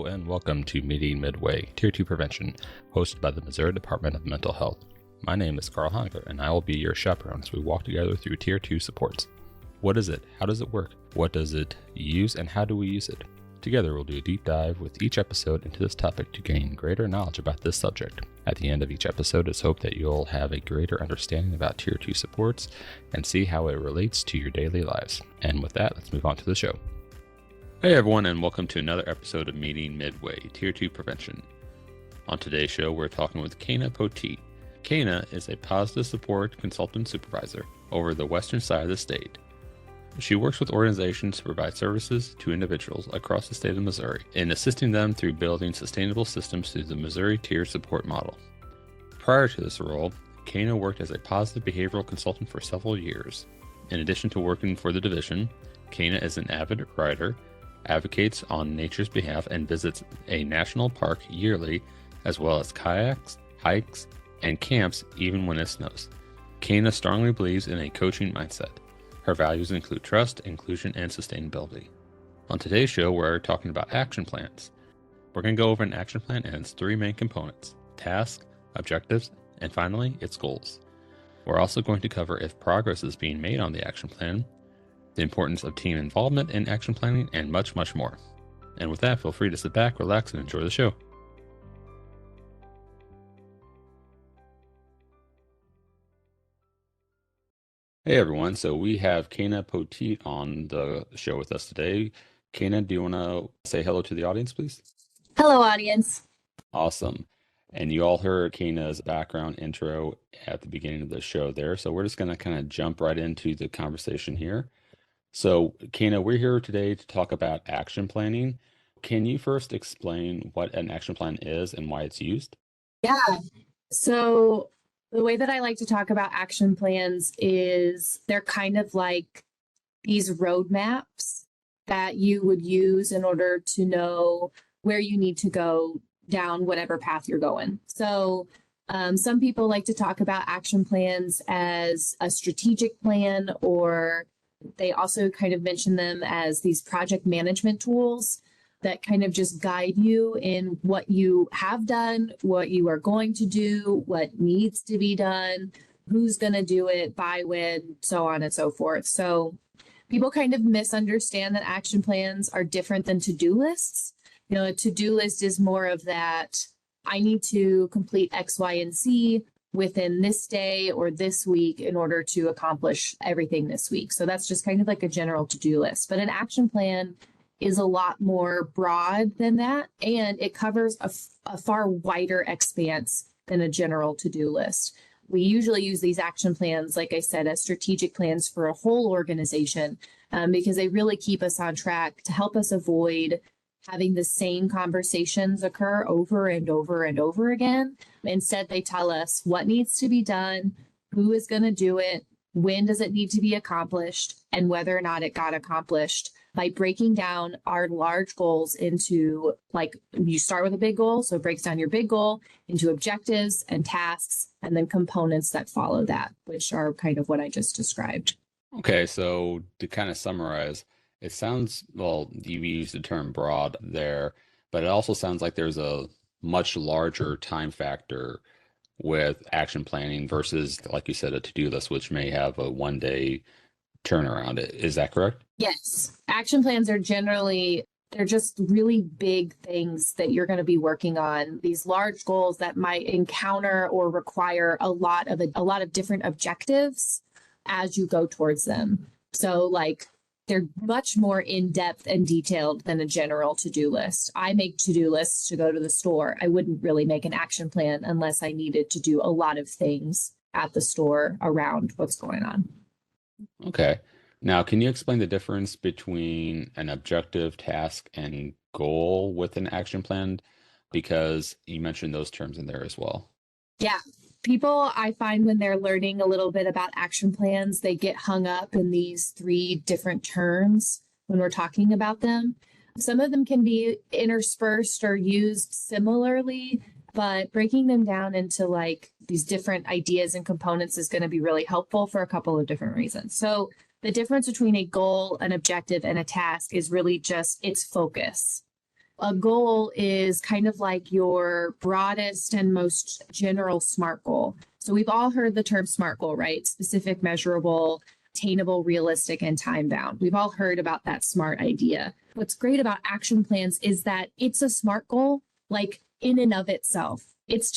Hello and welcome to Meeting Midway, Tier 2 Prevention, hosted by the Missouri Department of Mental Health. My name is Carl Hongler, and I will be your chaperone as we walk together through Tier 2 supports. What is it? How does it work? What does it use, and how do we use it? Together, we'll do a deep dive with each episode into this topic to gain greater knowledge about this subject. At the end of each episode, it's hoped that you'll have a greater understanding about Tier 2 supports and see how it relates to your daily lives. And with that, let's move on to the show. Hey everyone, and welcome to another episode of Meeting Midway, Tier 2 Prevention. On today's show, we're talking with Cana Poteet. Cana is a positive support consultant supervisor over the western side of the state. She works with organizations to provide services to individuals across the state of Missouri in assisting them through building sustainable systems through the Missouri Tier Support Model. Prior to this role, Cana worked as a positive behavioral consultant for several years. In addition to working for the division, Cana is an avid writer, advocates on nature's behalf, and visits a national park yearly, as well as kayaks, hikes, and camps even when it snows. Cana strongly believes in a coaching mindset. Her values include trust, inclusion, and sustainability. On today's show, we're talking about action plans. We're going to go over an action plan and its three main components: tasks, objectives, and finally, its goals. We're also going to cover if progress is being made on the action plan, the importance of team involvement in action planning, and much, much more. And with that, feel free to sit back, relax, and enjoy the show. Hey everyone, so we have Cana Poteet on the show with us today. Cana, do you want to say hello to the audience, please? Hello, audience. Awesome. And you all heard Cana's background intro at the beginning of the show there, so we're just going to kind of jump right into the conversation here. So, Cana, we're here today to talk about action planning. Can you first explain what an action plan is and why it's used? Yeah. So the way that I like to talk about action plans is they're kind of like these roadmaps that you would use in order to know where you need to go down whatever path you're going. So some people like to talk about action plans as a strategic plan, or they also kind of mention them as these project management tools that kind of just guide you in what you have done, what you are going to do, what needs to be done, who's going to do it, by when, so on and so forth. So people kind of misunderstand that action plans are different than to-do lists. You know, a to-do list is more of that, I need to complete X, Y, and Z within this day or this week in order to accomplish everything this week. So that's just kind of like a general to-do list. But an action plan is a lot more broad than that, and it covers a far wider expanse than a general to-do list. We usually use these action plans, like I said, as strategic plans for a whole organization because they really keep us on track to help us avoid having the same conversations occur over and over and over again. Instead, they tell us what needs to be done, who is going to do it, when does it need to be accomplished, and whether or not it got accomplished by breaking down our large goals into, like, you start with a big goal, so it breaks down your big goal into objectives and tasks, and then components that follow that, which are kind of what I just described. Okay, so to kind of summarize, it sounds, well, you used the term broad there, but it also sounds like there's a much larger time factor with action planning versus, like you said, a to-do list, which may have a one-day turnaround. Is that correct? Yes. Action plans are generally, they're just really big things that you're going to be working on. These large goals that might encounter or require a lot of different objectives as you go towards them. So like, they're much more in-depth and detailed than a general to-do list. I make to-do lists to go to the store. I wouldn't really make an action plan unless I needed to do a lot of things at the store around what's going on. Okay. Now, can you explain the difference between an objective, task, and goal with an action plan? Because you mentioned those terms in there as well. Yeah. People, I find, when they're learning a little bit about action plans, they get hung up in these three different terms when we're talking about them. Some of them can be interspersed or used similarly, but breaking them down into like these different ideas and components is going to be really helpful for a couple of different reasons. So the difference between a goal, an objective, and a task is really just its focus. A goal is kind of like your broadest and most general SMART goal. So we've all heard the term SMART goal, right? Specific, measurable, attainable, realistic, and time bound. We've all heard about that SMART idea. What's great about action plans is that it's a SMART goal, like in and of itself. It's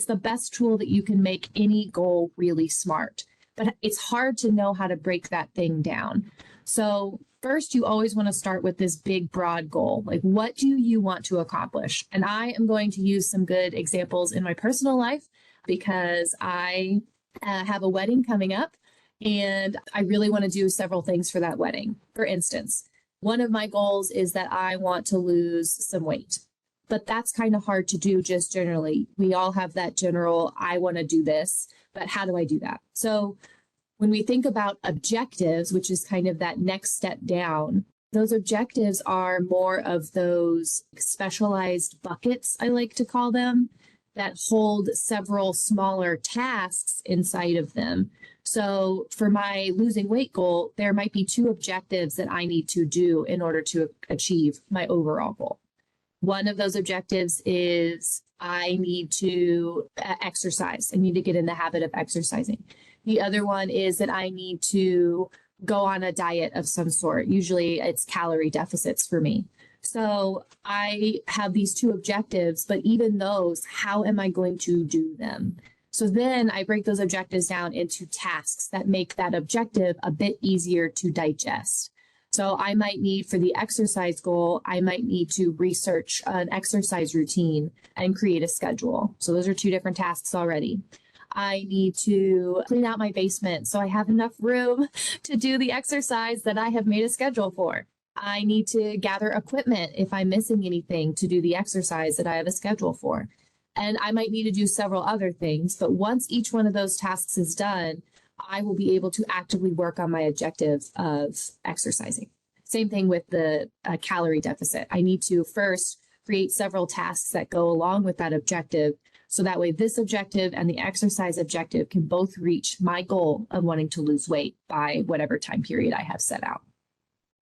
the best tool that you can make any goal really smart. But it's hard to know how to break that thing down. So first, you always want to start with this big, broad goal. Like, what do you want to accomplish? And I am going to use some good examples in my personal life because I have a wedding coming up and I really want to do several things for that wedding. For instance, one of my goals is that I want to lose some weight. But that's kind of hard to do just generally. We all have that general, I want to do this, but how do I do that? So when we think about objectives, which is kind of that next step down, those objectives are more of those specialized buckets, I like to call them, that hold several smaller tasks inside of them. So for my losing weight goal, there might be 2 objectives that I need to do in order to achieve my overall goal. One of those objectives is I need to exercise. I need to get in the habit of exercising. The other one is that I need to go on a diet of some sort. Usually it's calorie deficits for me. So I have these 2 objectives, but even those, how am I going to do them? So then I break those objectives down into tasks that make that objective a bit easier to digest. So I might need, for the exercise goal, I might need to research an exercise routine and create a schedule. So those are 2 different tasks already. I need to clean out my basement so I have enough room to do the exercise that I have made a schedule for. I need to gather equipment if I'm missing anything to do the exercise that I have a schedule for. And I might need to do several other things, but once each one of those tasks is done, I will be able to actively work on my objective of exercising. Same thing with the calorie deficit. I need to first create several tasks that go along with that objective. So that way this objective and the exercise objective can both reach my goal of wanting to lose weight by whatever time period I have set out.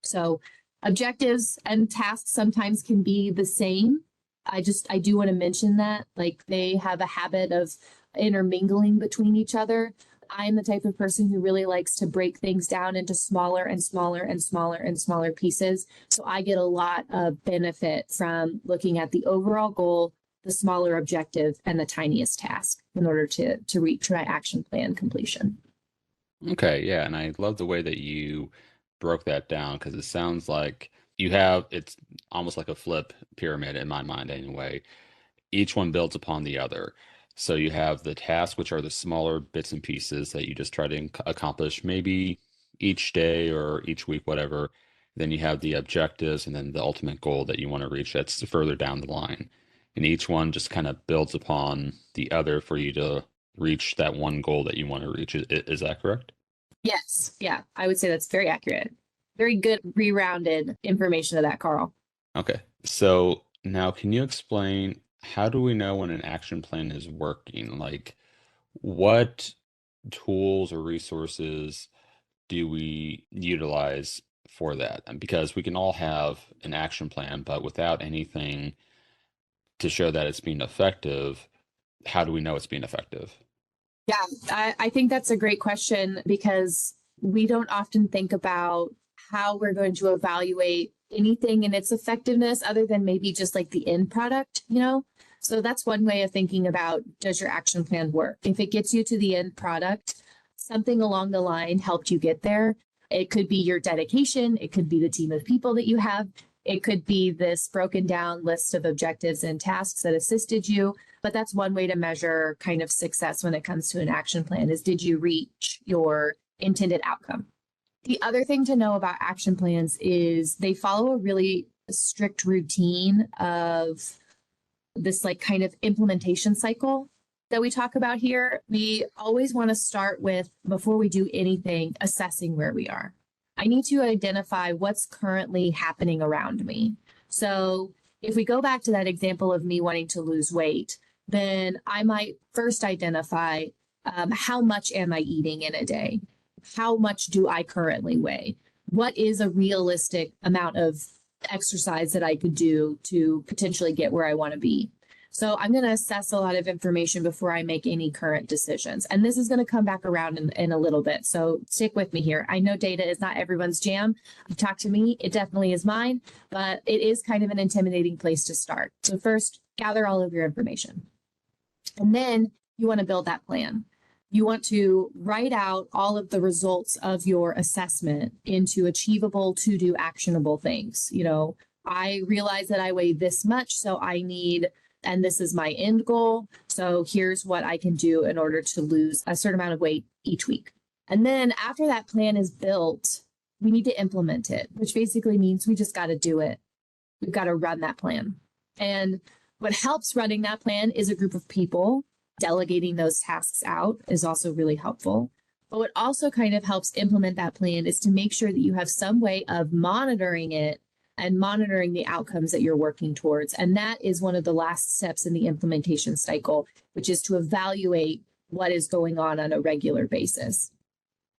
So objectives and tasks sometimes can be the same. I do want to mention that, like, they have a habit of intermingling between each other. I'm the type of person who really likes to break things down into smaller and smaller and smaller and smaller pieces. So I get a lot of benefit from looking at the overall goal, the smaller objective, and the tiniest task in order to reach my action plan completion. Okay, yeah, and I love the way that you broke that down because it sounds like it's almost like a flip pyramid in my mind anyway. Each one builds upon the other. So you have the tasks, which are the smaller bits and pieces that you just try to accomplish maybe each day or each week, whatever. Then you have the objectives and then the ultimate goal that you want to reach that's further down the line. And each one just kind of builds upon the other for you to reach that one goal that you want to reach. Is that correct? Yes. Yeah, I would say that's very accurate. Very good rerounded information of that, Carl. Okay. So now can you explain how do we know when an action plan is working? Like what tools or resources do we utilize for that? And because we can all have an action plan, but without anything to show that it's being effective, how do we know it's being effective? Yeah, I think that's a great question because we don't often think about how we're going to evaluate anything and its effectiveness other than maybe just like the end product, you know? So that's one way of thinking about, does your action plan work? If it gets you to the end product, something along the line helped you get there. It could be your dedication. It could be the team of people that you have. It could be this broken down list of objectives and tasks that assisted you. But that's one way to measure kind of success when it comes to an action plan is, did you reach your intended outcome? The other thing to know about action plans is they follow a really strict routine of this like kind of implementation cycle that we talk about here. We always want to start with, before we do anything, assessing where we are. I need to identify what's currently happening around me. So if we go back to that example of me wanting to lose weight, then I might first identify how much am I eating in a day? How much do I currently weigh? What is a realistic amount of exercise that I could do to potentially get where I want to be. So I'm going to assess a lot of information before I make any current decisions. And this is going to come back around in a little bit. So stick with me here. I know data is not everyone's jam. You talk to me, it definitely is mine, but it is kind of an intimidating place to start. So first, gather all of your information. And then you want to build that plan. You want to write out all of the results of your assessment into achievable, to-do, actionable things. I realize that I weigh this much, so I need, and this is my end goal. So here's what I can do in order to lose a certain amount of weight each week. And then after that plan is built, we need to implement it, which basically means we just got to do it. We've got to run that plan. And what helps running that plan is a group of people. Delegating those tasks out is also really helpful. But what also kind of helps implement that plan is to make sure that you have some way of monitoring it and monitoring the outcomes that you're working towards. And that is one of the last steps in the implementation cycle, which is to evaluate what is going on a regular basis.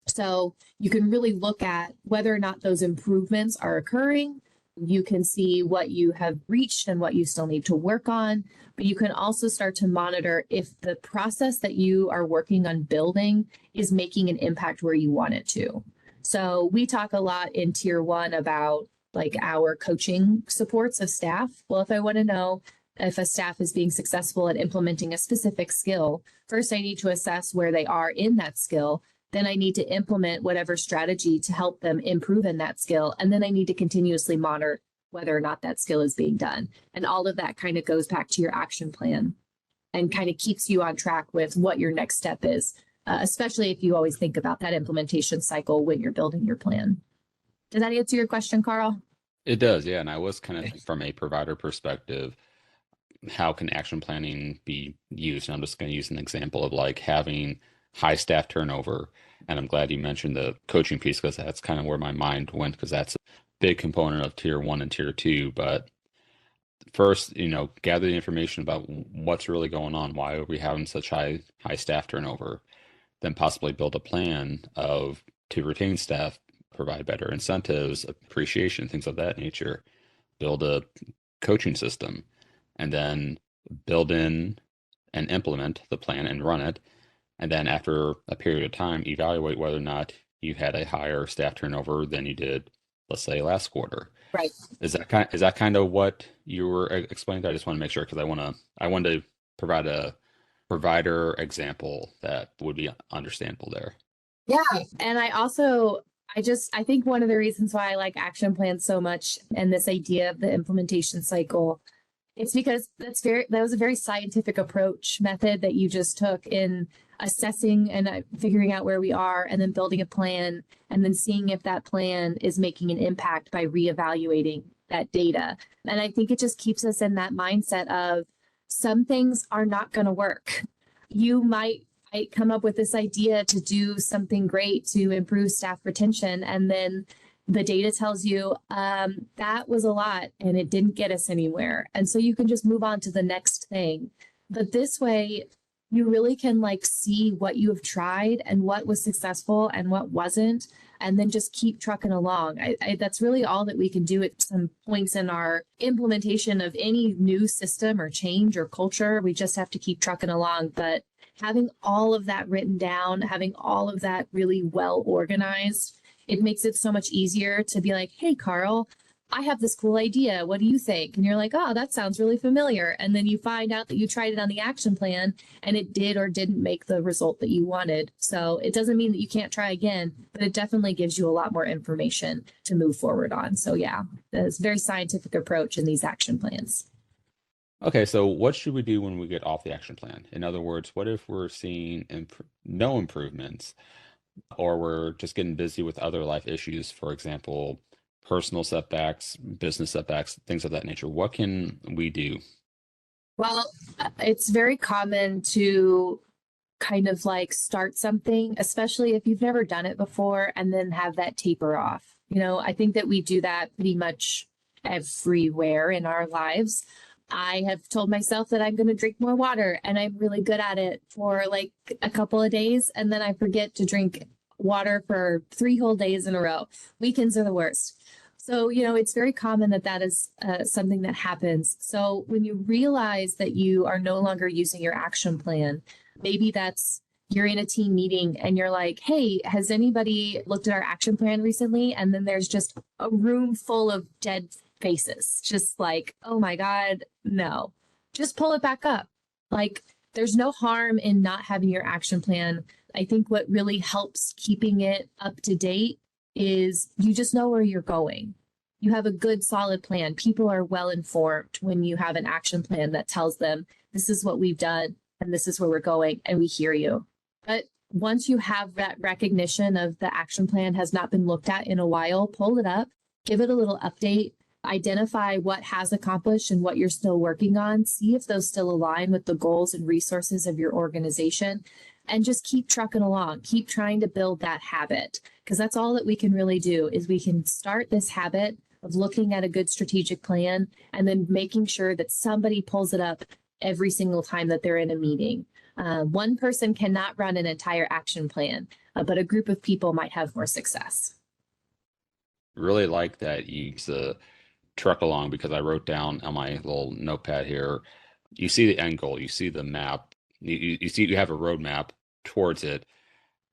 So you can really look at whether or not those improvements are occurring. You can see what you have reached and what you still need to work on, but you can also start to monitor if the process that you are working on building is making an impact where you want it to. So we talk a lot in Tier 1 about like our coaching supports of staff. Well, if I want to know if a staff is being successful at implementing a specific skill, first I need to assess where they are in that skill. Then I need to implement whatever strategy to help them improve in that skill. And then I need to continuously monitor whether or not that skill is being done. And all of that kind of goes back to your action plan and kind of keeps you on track with what your next step is, especially if you always think about that implementation cycle when you're building your plan. Does that answer your question, Carl? It does, yeah. And I was kind of from a provider perspective, how can action planning be used? And I'm just going to use an example of like having high staff turnover. And I'm glad you mentioned the coaching piece because that's kind of where my mind went because that's a big component of Tier 1 and Tier 2. But first, gather the information about what's really going on. Why are we having such high staff turnover? Then possibly build a plan to retain staff, provide better incentives, appreciation, things of that nature. Build a coaching system, and then build in and implement the plan and run it. And then after a period of time, evaluate whether or not you had a higher staff turnover than you did, let's say, last quarter. Right. Is that kind of what you were explaining? I just want to make sure because I wanted to provide a provider example that would be understandable there. Yeah. And I think one of the reasons why I like action plans so much and this idea of the implementation cycle, it's because that was a very scientific approach method that you just took in assessing and figuring out where we are and then building a plan and then seeing if that plan is making an impact by reevaluating that data. And I think it just keeps us in that mindset of some things are not going to work. You might come up with this idea to do something great to improve staff retention, and then the data tells you that was a lot and it didn't get us anywhere. And so you can just move on to the next thing. But this way, you really can see what you have tried and what was successful and what wasn't, and then just keep trucking along. That's really all that we can do at some points in our implementation of any new system or change or culture. We just have to keep trucking along. But having all of that written down, having all of that really well organized, it makes it so much easier to be like, hey, Carl, I have this cool idea. What do you think? And you're like, oh, that sounds really familiar. And then you find out that you tried it on the action plan and it did or didn't make the result that you wanted. So it doesn't mean that you can't try again, but it definitely gives you a lot more information to move forward on. So yeah, it's a very scientific approach in these action plans. Okay, so what should we do when we get off the action plan? In other words, what if we're seeing no improvements or we're just getting busy with other life issues, for example, personal setbacks, business setbacks, things of that nature? What can we do? Well, it's very common to kind of start something, especially if you've never done it before, and then have that taper off. I think that we do that pretty much everywhere in our lives. I have told myself that I'm going to drink more water, and I'm really good at it for a couple of days, and then I forget to drink water for 3 whole days in a row. Weekends are the worst. So, it's very common that that is something that happens. So when you realize that you are no longer using your action plan, maybe that's you're in a team meeting and you're like, hey, has anybody looked at our action plan recently? And then there's just a room full of dead faces, just like, oh my God, no. Just pull it back up. Like, there's no harm in not having your action plan. I think what really helps keeping it up to date is you just know where you're going. You have a good, solid plan. People are well informed when you have an action plan that tells them this is what we've done and this is where we're going, and we hear you. But once you have that recognition of the action plan has not been looked at in a while, pull it up, give it a little update, identify what has accomplished and what you're still working on, see if those still align with the goals and resources of your organization, and just keep trucking along, keep trying to build that habit, because that's all that we can really do is we can start this habit of looking at a good strategic plan and then making sure that somebody pulls it up every single time that they're in a meeting. One person cannot run an entire action plan, but a group of people might have more success. Really like that you use the truck along, because I wrote down on my little notepad here, you see the end goal, you see the map, you see you have a roadmap towards it,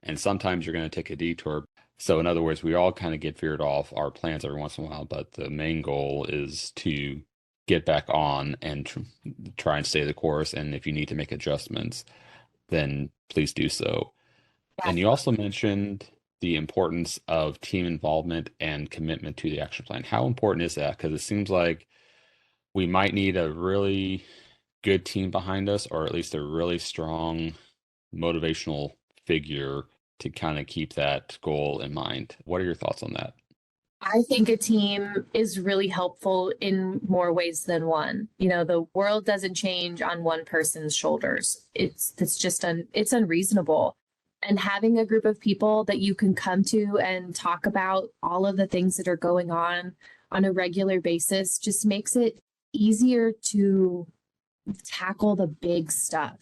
and sometimes you're going to take a detour. So in other words, we all kind of get veered off our plans every once in a while, but the main goal is to get back on and try and stay the course. And if you need to make adjustments, then please do so. Yeah. And you also mentioned the importance of team involvement and commitment to the action plan. How important is that? Because it seems like we might need a really good team behind us, or at least a really strong motivational figure to kind of keep that goal in mind. What are your thoughts on that? I think a team is really helpful in more ways than one. The world doesn't change on one person's shoulders. It's unreasonable. And having a group of people that you can come to and talk about all of the things that are going on a regular basis just makes it easier to tackle the big stuff.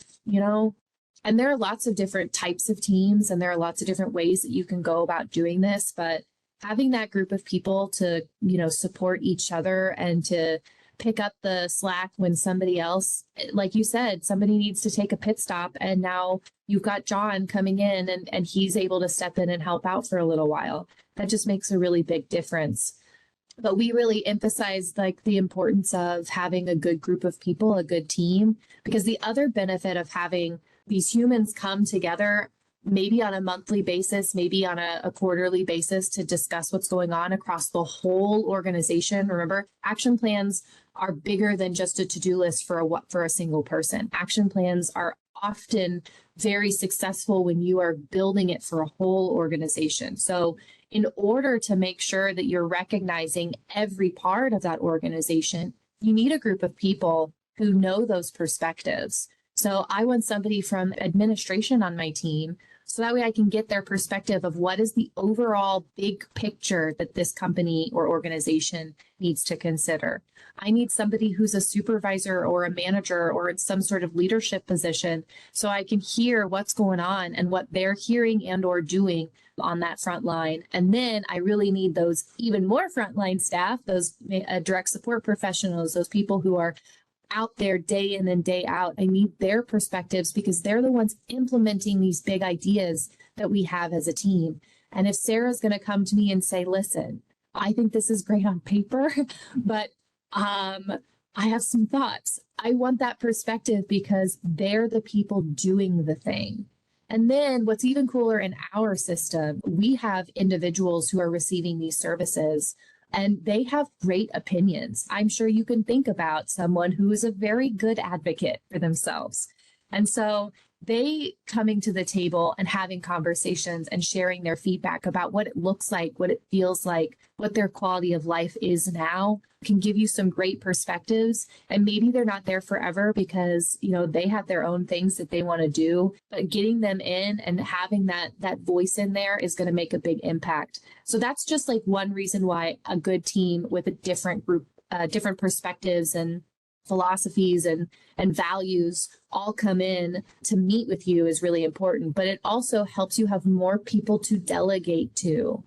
And there are lots of different types of teams and there are lots of different ways that you can go about doing this, but having that group of people to, support each other and to pick up the slack when somebody else, like you said, somebody needs to take a pit stop. And now you've got John coming in and he's able to step in and help out for a little while. That just makes a really big difference. But we really emphasize like the importance of having a good group of people, a good team, because the other benefit of having these humans come together maybe on a monthly basis, maybe on a quarterly basis to discuss what's going on across the whole organization. Remember, action plans are bigger than just a to-do list for a single person. Action plans are often very successful when you are building it for a whole organization. So in order to make sure that you're recognizing every part of that organization, you need a group of people who know those perspectives. So I want somebody from administration on my team so that way I can get their perspective of what is the overall big picture that this company or organization needs to consider. I need somebody who's a supervisor or a manager or in some sort of leadership position so I can hear what's going on and what they're hearing and or doing on that front line. And then I really need those even more frontline staff, those direct support professionals, those people who are out there day in and day out. I need their perspectives because they're the ones implementing these big ideas that we have as a team. And if Sarah's going to come to me and say, listen, I think this is great on paper, but I have some thoughts. I want that perspective because they're the people doing the thing. And then what's even cooler in our system, we have individuals who are receiving these services and they have great opinions. I'm sure you can think about someone who is a very good advocate for themselves. And so they coming to the table and having conversations and sharing their feedback about what it looks like, what it feels like, what their quality of life is now can give you some great perspectives. And maybe they're not there forever because, they have their own things that they want to do, but getting them in and having that voice in there is going to make a big impact. So that's just like one reason why a good team with a different group, different perspectives and philosophies and values all come in to meet with you is really important. But it also helps you have more people to delegate to,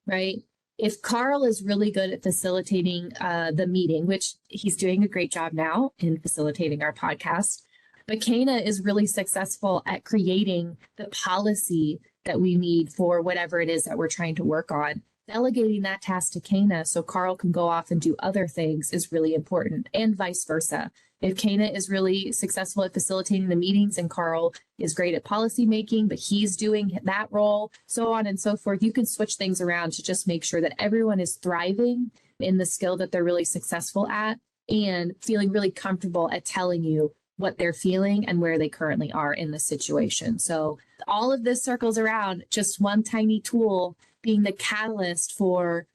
right? if Carl is really good at facilitating the meeting, which he's doing a great job now in facilitating our podcast, but Cana is really successful at creating the policy that we need for whatever it is that we're trying to work on. Delegating that task to Cana so Carl can go off and do other things is really important, and vice versa. If Cana is really successful at facilitating the meetings and Carl is great at policy making, but he's doing that role, so on and so forth, you can switch things around to just make sure that everyone is thriving in the skill that they're really successful at and feeling really comfortable at telling you what they're feeling and where they currently are in the situation. So all of this circles around just one tiny tool being the catalyst for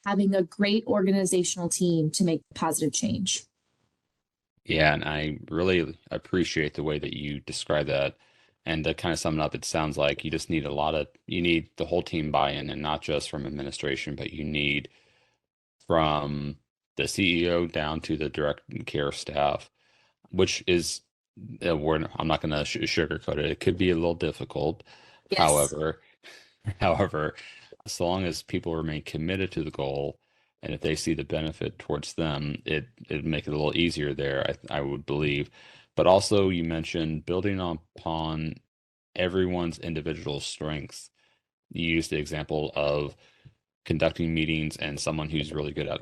having a great organizational team to make positive change. Yeah, and I really appreciate the way that you describe that. And to kind of sum it up, it sounds like you just need you need the whole team buy-in, and not just from administration, but you need from the CEO down to the direct care staff, which is a word, I'm not going to sugarcoat it. It could be a little difficult. Yes. However, as long as people remain committed to the goal, and if they see the benefit towards them, it'd make it a little easier there, I would believe. But also, you mentioned building upon everyone's individual strengths. You used the example of conducting meetings and someone who's really good at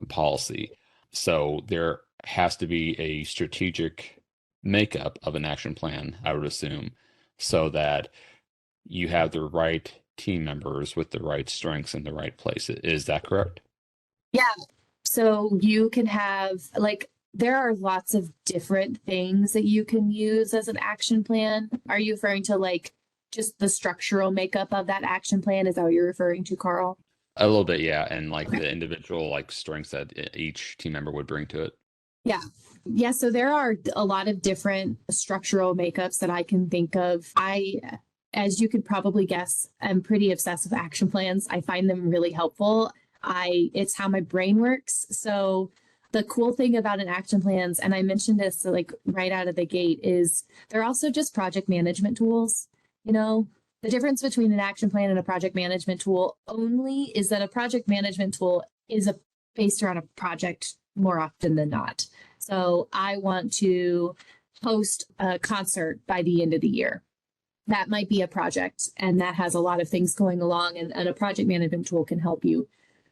policy. So there has to be a strategic makeup of an action plan, I would assume, so that you have the right team members with the right strengths in the right place. Is that correct? Yeah. So you can have there are lots of different things that you can use as an action plan. Are you referring to just the structural makeup of that action plan? Is that what you're referring to, Carl? A little bit, yeah. And the individual strengths that each team member would bring to it. Yeah. Yeah. So there are a lot of different structural makeups that I can think of. As you could probably guess, I'm pretty obsessed with action plans. I find them really helpful. It's how my brain works. So the cool thing about an action plans, and I mentioned this right out of the gate, is they're also just project management tools. The difference between an action plan and a project management tool only is that a project management tool is based around a project more often than not. So I want to host a concert by the end of the year. That might be a project, and that has a lot of things going along, and a project management tool can help you.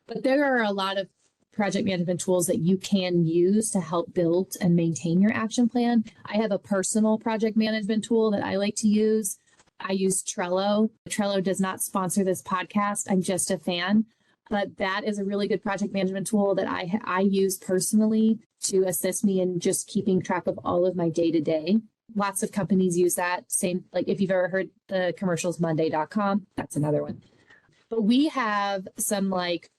But there are a lot of project management tools that you can use to help build and maintain your action plan. I have a personal project management tool that I like to use. I use Trello. Trello does not sponsor this podcast. I'm just a fan. But that is a really good project management tool that I use personally to assist me in just keeping track of all of my day-to-day. Lots of companies use that. Same, if you've ever heard the commercials, Monday.com, that's another one. But we have some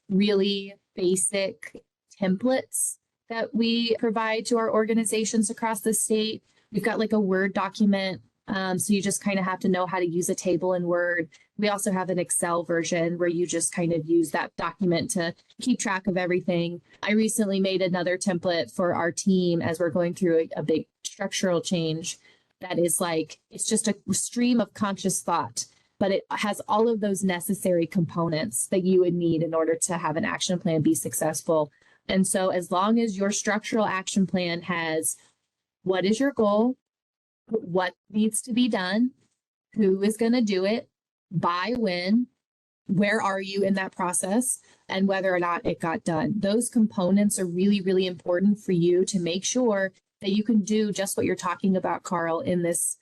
really basic templates that we provide to our organizations across the state. We've got a Word document. So you just kind of have to know how to use a table in Word. We also have an Excel version where you just kind of use that document to keep track of everything. I recently made another template for our team as we're going through a big structural change that is it's just a stream of conscious thought, but it has all of those necessary components that you would need in order to have an action plan be successful. And so as long as your structural action plan has what is your goal, what needs to be done, who is going to do it, by when, where are you in that process, and whether or not it got done. Those components are really, really important for you to make sure that you can do just what you're talking about, Carl, in this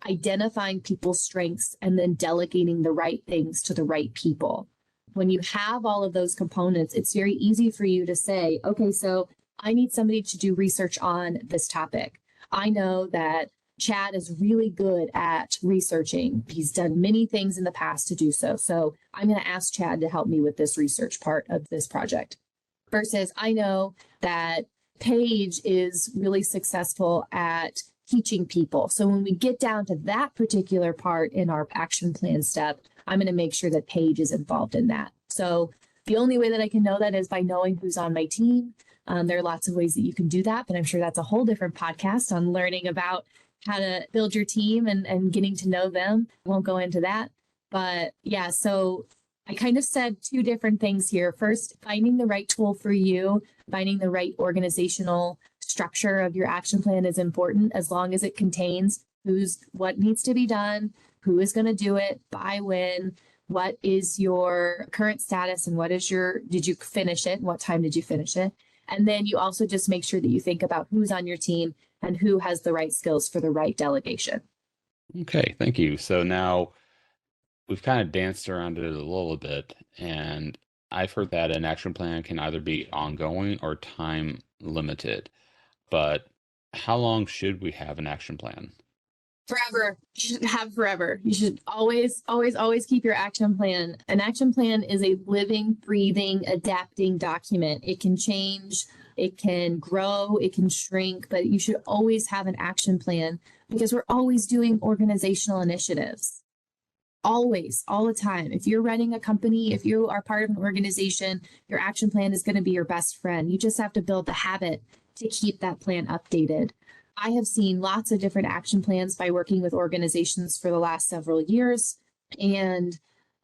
identifying people's strengths and then delegating the right things to the right people. When you have all of those components, it's very easy for you to say, okay, so I need somebody to do research on this topic. I know that Chad is really good at researching. He's done many things in the past to do so. So I'm going to ask Chad to help me with this research part of this project. Versus I know that Paige is really successful at teaching people. So when we get down to that particular part in our action plan step, I'm going to make sure that Paige is involved in that. So the only way that I can know that is by knowing who's on my team. There are lots of ways that you can do that, but I'm sure that's a whole different podcast on learning about how to build your team and getting to know them. Won't go into that. But yeah, so I kind of said two different things here. First, finding the right tool for you, finding the right organizational structure of your action plan is important as long as it contains what needs to be done, who is going to do it, by when, what is your current status, and did you finish it? What time did you finish it? And then you also just make sure that you think about who's on your team and who has the right skills for the right delegation. Okay, thank you. So now we've kind of danced around it a little bit, and I've heard that an action plan can either be ongoing or time limited. But how long should we have an action plan? Forever. You should have forever. You should always, always, always keep your action plan. An action plan is a living, breathing, adapting document. It can change, it can grow, it can shrink, but you should always have an action plan because we're always doing organizational initiatives. Always, all the time. If you're running a company, if you are part of an organization, your action plan is going to be your best friend. You just have to build the habit to keep that plan updated. I have seen lots of different action plans by working with organizations for the last several years. And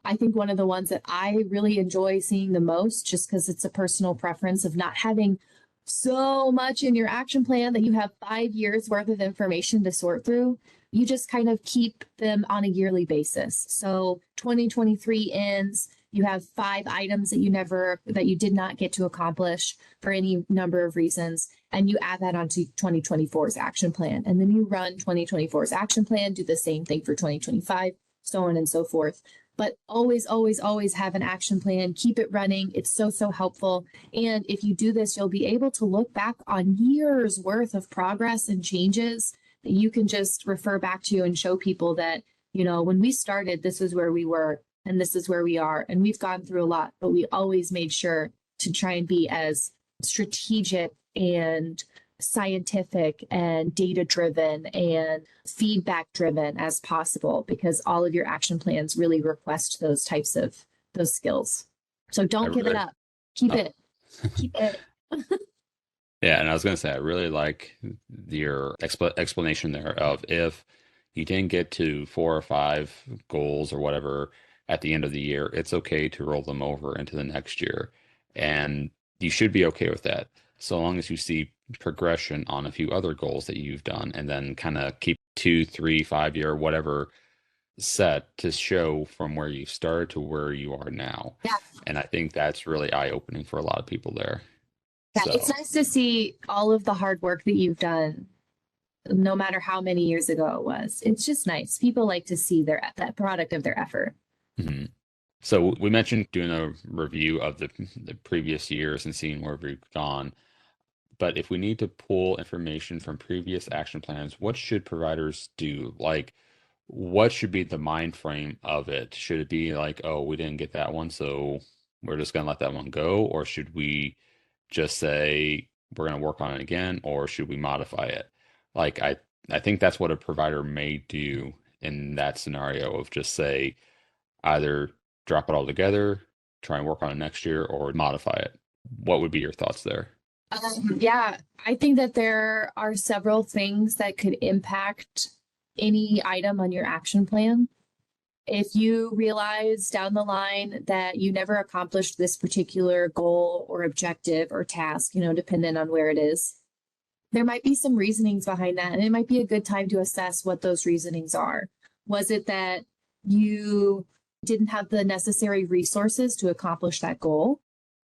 I think one of the ones that I really enjoy seeing the most, just because it's a personal preference of not having so much in your action plan that you have 5 years worth of information to sort through. You just kind of keep them on a yearly basis. So 2023 ends, you have 5 items that you did not get to accomplish for any number of reasons. And you add that onto 2024's action plan. And then you run 2024's action plan, do the same thing for 2025, so on and so forth. But always, always, always have an action plan. Keep it running. It's so, so helpful. And if you do this, you'll be able to look back on years worth of progress and changes that you can just refer back to and show people that, when we started, this is where we were and this is where we are. And we've gone through a lot, but we always made sure to try and be as strategic and scientific and data driven and feedback driven as possible, because all of your action plans really request those skills. So don't give it up. Keep it. Yeah, and I was going to say, I really like your explanation there of if you didn't get to 4 or 5 goals or whatever at the end of the year, it's okay to roll them over into the next year. And you should be okay with that, so long as you see progression on a few other goals that you've done, and then kind of keep 2, 3, 5 year, whatever set to show from where you started to where you are now. Yeah. And I think that's really eye-opening for a lot of people there. Yeah, So, it's nice to see all of the hard work that you've done, no matter how many years ago it was. It's just nice. People like to see that product of their effort. mhm. So we mentioned doing a review of the previous years and seeing where we've gone. But if we need to pull information from previous action plans, what should providers do? Like, what should be the mind frame of it? Should it be like, oh, we didn't get that one, so we're just going to let that one go? Or should we just say we're going to work on it again? Or should we modify it? Like, I think that's what a provider may do in that scenario of just say either drop it all together, try and work on it next year, or modify it. What would be your thoughts there? Yeah, I think that there are several things that could impact any item on your action plan. If you realize down the line that you never accomplished this particular goal or objective or task, depending on where it is, there might be some reasonings behind that. And it might be a good time to assess what those reasonings are. Was it that you didn't have the necessary resources to accomplish that goal?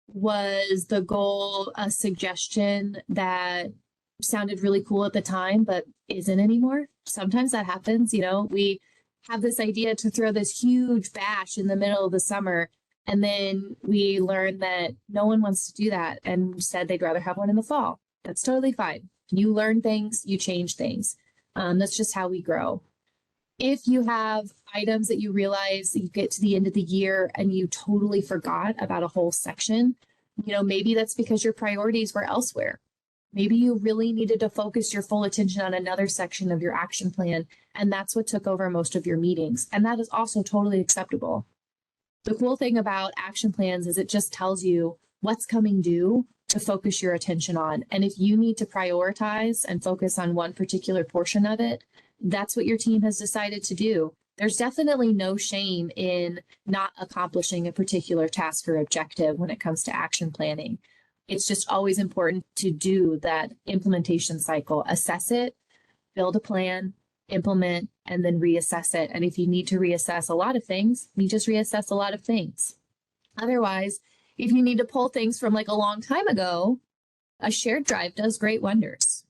Was the goal a suggestion that sounded really cool at the time, but isn't anymore? Sometimes that happens. We have this idea to throw this huge bash in the middle of the summer, and then we learn that no one wants to do that and said they'd rather have one in the fall. That's totally fine. You learn things, you change things. That's just how we grow. If you have items that you realize that you get to the end of the year and you totally forgot about a whole section, maybe that's because your priorities were elsewhere. Maybe you really needed to focus your full attention on another section of your action plan, and that's what took over most of your meetings. And that is also totally acceptable. The cool thing about action plans is it just tells you what's coming due to focus your attention on. And if you need to prioritize and focus on one particular portion of it, that's what your team has decided to do. there's definitely no shame in not accomplishing a particular task or objective when it comes to action planning. It's just always important to do that implementation cycle, assess it, build a plan, implement, and then reassess it. And if you need to reassess a lot of things, you just reassess a lot of things. Otherwise, if you need to pull things from like a long time ago, a shared drive does great wonders.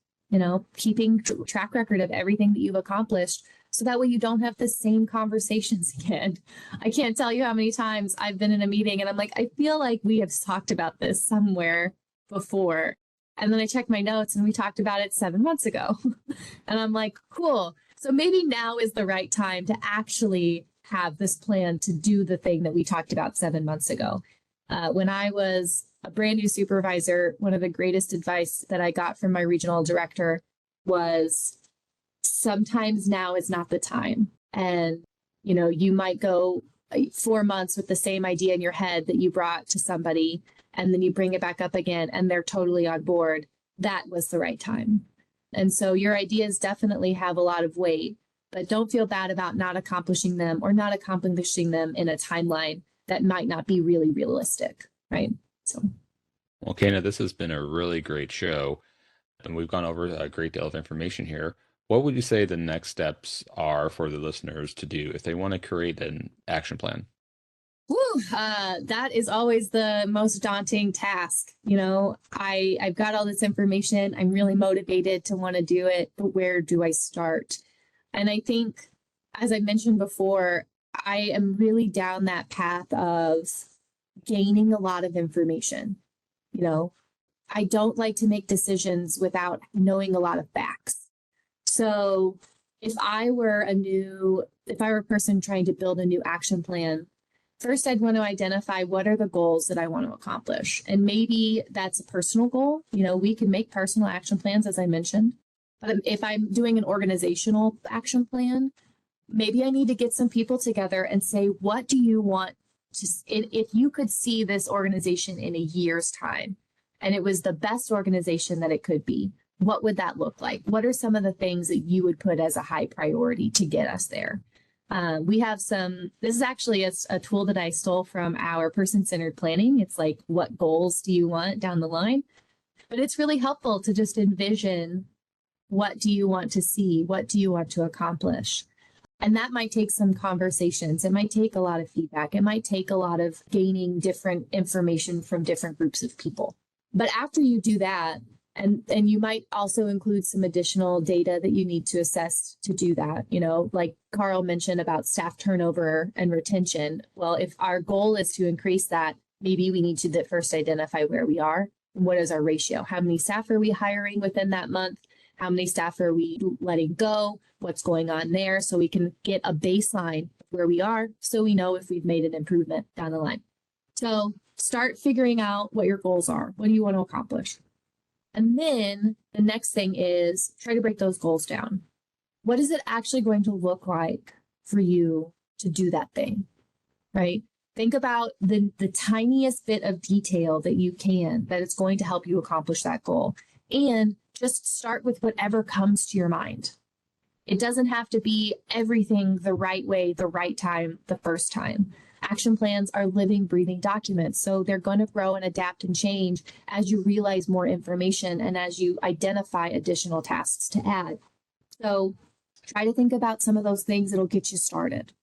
Keeping track record of everything that you've accomplished so that way you don't have the same conversations again. I can't tell you how many times I've been in a meeting and I'm like, I feel like we have talked about this somewhere before. And then I check my notes and we talked about it 7 months ago. And I'm like, cool. So maybe now is the right time to actually have this plan to do the thing that we talked about 7 months ago. When I was a brand new supervisor, one of the greatest advice that I got from my regional director was sometimes now is not the time. And, you might go 4 months with the same idea in your head that you brought to somebody, and then you bring it back up again and they're totally on board. That was the right time. And so your ideas definitely have a lot of weight, but don't feel bad about not accomplishing them or not accomplishing them in a timeline that might not be really realistic, right? So. Well, Cana, this has been a really great show, and we've gone over a great deal of information here. What would you say the next steps are for the listeners to do if they want to create an action plan? That is always the most daunting task. I've got all this information. I'm really motivated to want to do it, but where do I start? And I think, as I mentioned before, I am really down that path of gaining a lot of information. I don't like to make decisions without knowing a lot of facts. So if I were a person trying to build a new action plan, first I'd want to identify what are the goals that I want to accomplish. And maybe that's a personal goal. We can make personal action plans, as I mentioned. But if I'm doing an organizational action plan, maybe I need to get some people together and say, what do you want if you could see this organization in a year's time and it was the best organization that it could be, what would that look like? What are some of the things that you would put as a high priority to get us there? We have this is actually a tool that I stole from our person-centered planning. It's like, what goals do you want down the line? But it's really helpful to just envision, what do you want to see? What do you want to accomplish? And that might take some conversations. It might take a lot of feedback. It might take a lot of gaining different information from different groups of people. But after you do that, and you might also include some additional data that you need to assess to do that, like Carl mentioned about staff turnover and retention. Well, if our goal is to increase that, maybe we need to first identify where we are and what is our ratio. How many staff are we hiring within that month? How many staff are we letting go? What's going on there? So we can get a baseline where we are so we know if we've made an improvement down the line. So start figuring out what your goals are. What do you want to accomplish? And then the next thing is try to break those goals down. What is it actually going to look like for you to do that thing, right? Think about the tiniest bit of detail that you can, that it's going to help you accomplish that goal. And just start with whatever comes to your mind. It doesn't have to be everything the right way, the right time, the first time. Action plans are living, breathing documents. So they're going to grow and adapt and change as you realize more information and as you identify additional tasks to add. So try to think about some of those things that'll get you started.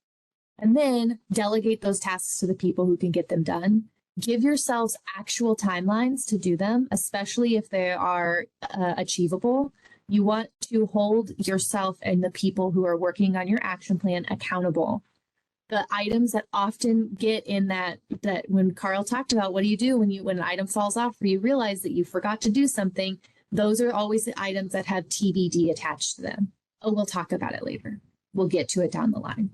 And then delegate those tasks to the people who can get them done. Give yourselves actual timelines to do them, especially if they are achievable. You want to hold yourself and the people who are working on your action plan accountable. The items that often get in that when Carl talked about, what do you do when an item falls off or you realize that you forgot to do something, those are always the items that have TBD attached to them. Oh, we'll talk about it later. We'll get to it down the line.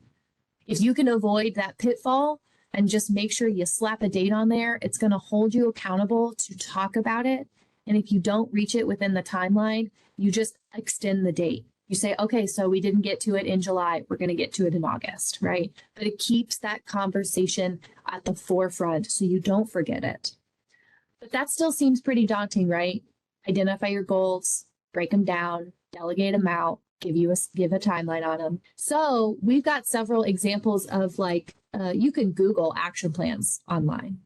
If you can avoid that pitfall and just make sure you slap a date on there, it's going to hold you accountable to talk about it. And if you don't reach it within the timeline, you just extend the date. You say, okay, so we didn't get to it in July. We're going to get to it in August, right? But it keeps that conversation at the forefront so you don't forget it. But that still seems pretty daunting, right? Identify your goals, break them down, delegate them out, give a timeline on them. So we've got several examples of like you can Google action plans online,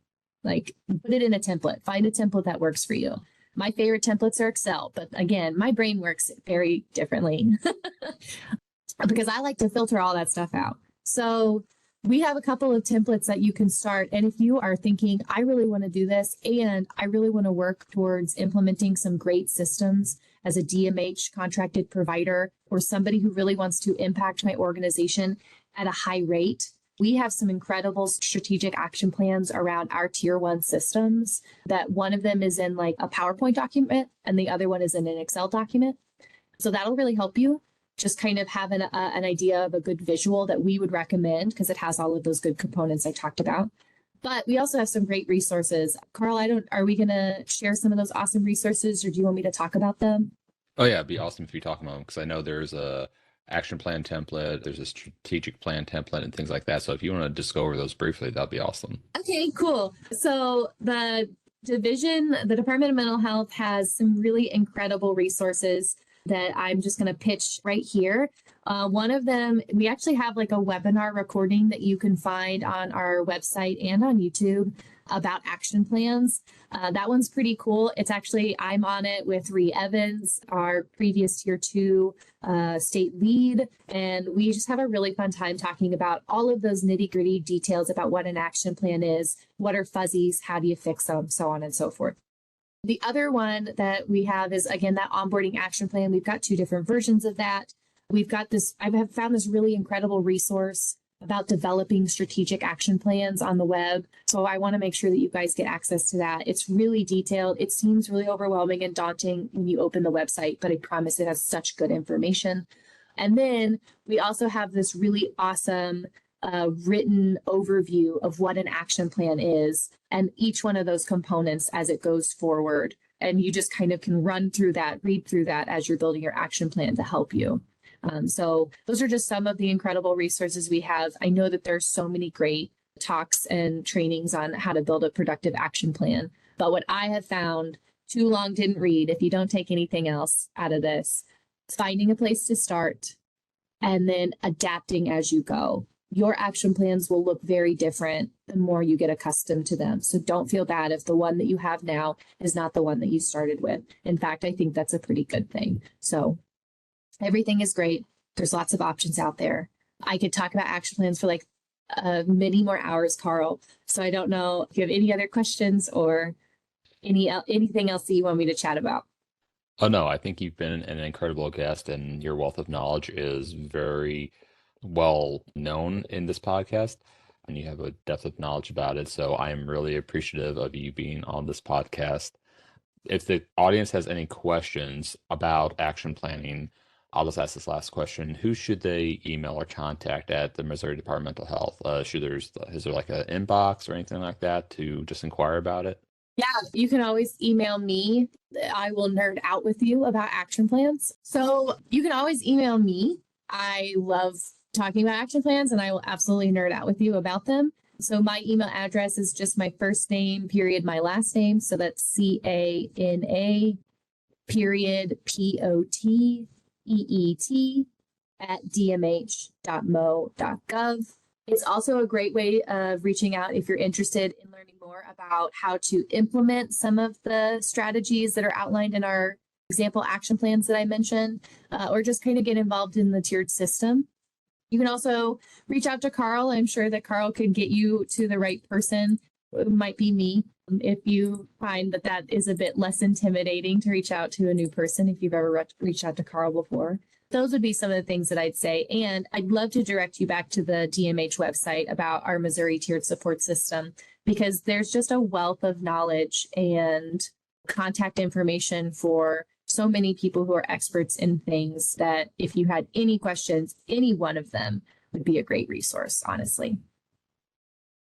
like put it in a template, find a template that works for you. My favorite templates are Excel, but again, my brain works very differently because I like to filter all that stuff out. So we have a couple of templates that you can start. And if you are thinking, I really want to do this and I really want to work towards implementing some great systems as a DMH contracted provider or somebody who really wants to impact my organization at a high rate, we have some incredible strategic action plans around our tier one systems that one of them is in like a PowerPoint document and the other one is in an Excel document. So that'll really help you just kind of have an idea of a good visual that we would recommend because it has all of those good components I talked about. But we also have some great resources. Carl, are we going to share some of those awesome resources or do you want me to talk about them? Oh yeah, it'd be awesome if you talk about them because I know there's a action plan template, there's a strategic plan template and things like that. So if you want to just go over those briefly, that'd be awesome. Okay, cool. So the Department of Mental Health has some really incredible resources that I'm just going to pitch right here. One of them, we actually have like a webinar recording that you can find on our website and on YouTube about action plans. That one's pretty cool. It's actually, I'm on it with Ree Evans, our previous tier 2 state lead. And we just have a really fun time talking about all of those nitty gritty details about what an action plan is, what are fuzzies, how do you fix them, so on and so forth. The other one that we have is, again, that onboarding action plan. We've got 2 different versions of that. We've got this, I have found this really incredible resource about developing strategic action plans on the web. So I want to make sure that you guys get access to that. It's really detailed. It seems really overwhelming and daunting when you open the website, but I promise it has such good information. And then we also have this really awesome written overview of what an action plan is and each one of those components as it goes forward. And you just kind of can run through that, read through that as you're building your action plan to help you. So those are just some of the incredible resources we have. I know that there's so many great talks and trainings on how to build a productive action plan. But what I have found, too long didn't read, if you don't take anything else out of this, finding a place to start and then adapting as you go. Your action plans will look very different the more you get accustomed to them. So don't feel bad if the one that you have now is not the one that you started with. In fact, I think that's a pretty good thing. So everything is great. There's lots of options out there. I could talk about action plans for like many more hours, Carl. So I don't know if you have any other questions or anything else that you want me to chat about. Oh no, I think you've been an incredible guest and your wealth of knowledge is very well known in this podcast and you have a depth of knowledge about it. So I am really appreciative of you being on this podcast. If the audience has any questions about action planning, I'll just ask this last question. Who should they email or contact at the Missouri Department of Health? Is there like an inbox or anything like that to just inquire about it? Yeah, you can always email me. I will nerd out with you about action plans. So you can always email me. I love talking about action plans and I will absolutely nerd out with you about them. So my email address is just my first name, period, my last name. So that's CANA, period, POTEET at dmh.mo.gov. It's also a great way of reaching out if you're interested in learning more about how to implement some of the strategies that are outlined in our example action plans that I mentioned, or just kind of get involved in the tiered system. You can also reach out to Carl. I'm sure that Carl can get you to the right person. It might be me. If you find that that is a bit less intimidating to reach out to a new person, if you've ever reached out to Carl before. Those would be some of the things that I'd say. And I'd love to direct you back to the DMH website about our Missouri tiered support system, because there's just a wealth of knowledge and contact information for so many people who are experts in things that if you had any questions, any one of them would be a great resource, honestly.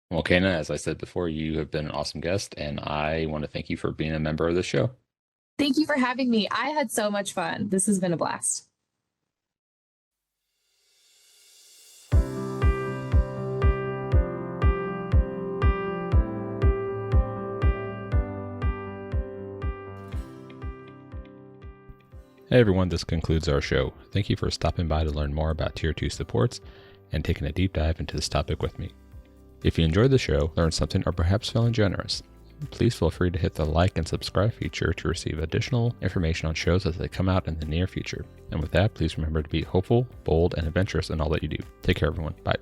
Well, Cana, as I said before, you have been an awesome guest, and I want to thank you for being a member of the show. Thank you for having me. I had so much fun. This has been a blast. Hey everyone, this concludes our show. Thank you for stopping by to learn more about Tier 2 supports and taking a deep dive into this topic with me. If you enjoyed the show, learned something, or perhaps feeling generous, please feel free to hit the like and subscribe feature to receive additional information on shows as they come out in the near future. And with that, please remember to be hopeful, bold, and adventurous in all that you do. Take care, everyone. Bye.